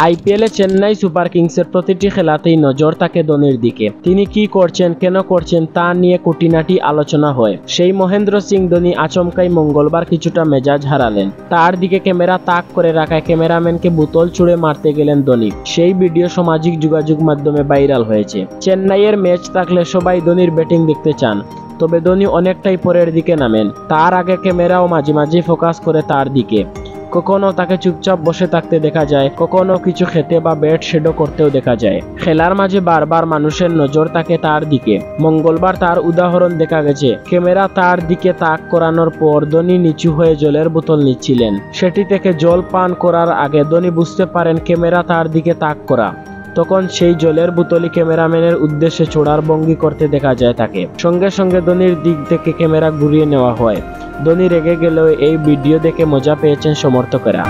আইপিএলে চেন্নাই সুপার কিংসের প্রতিটি খেলাতেই নজর থাকে ধোনির দিকে। তিনি কি করছেন, কেন করছেন তা নিয়ে খুঁটিনাটি আলোচনা হয়। সেই মহেন্দ্র সিং ধোনি আচমকাই মঙ্গলবার কিছুটা মেজাজ হারালেন। তার দিকে ক্যামেরা তাক করে রাখায় ক্যামেরাম্যানকে বোতল ছুঁড়ে মারতে গেলেন ধোনি। সেই ভিডিও সামাজিক যোগাযোগ মাধ্যমে ভাইরাল হয়েছে। চেন্নাইয়ের ম্যাচ থাকলে সবাই ধোনির ব্যাটিং দেখতে চান, তবে ধোনি অনেকটাই পরের দিকে নামেন। তার আগে ক্যামেরাও মাঝে মাঝে ফোকাস করে তার দিকে। কখনো তাকে চুপচাপ বসে থাকতে দেখা যায়, কখনো কিছু খেতে বা ব্যাট শেডো করতেও দেখা যায়। খেলার মাঝে বারবার মানুষের নজর থাকে তার দিকে। মঙ্গলবার তার উদাহরণ দেখা গেছে। ক্যামেরা তার দিকে তাক করানোর পর ধোনি নিচু হয়ে জলের বোতল নিচ্ছিলেন। সেটি থেকে জল পান করার আগে ধোনি বুঝতে পারেন ক্যামেরা তার দিকে তাক করা। তখন সেই জলের বোতলই ক্যামেরাম্যানের উদ্দেশ্যে ছোড়ার ভঙ্গি করতে দেখা যায় তাকে। সঙ্গে সঙ্গে ধোনির দিক থেকে ক্যামেরা ঘুরিয়ে নেওয়া হয়। ধোনি রেগে গেলেও এই ভিডিও দেখে মজা পেয়েছেন সমর্থকেরা।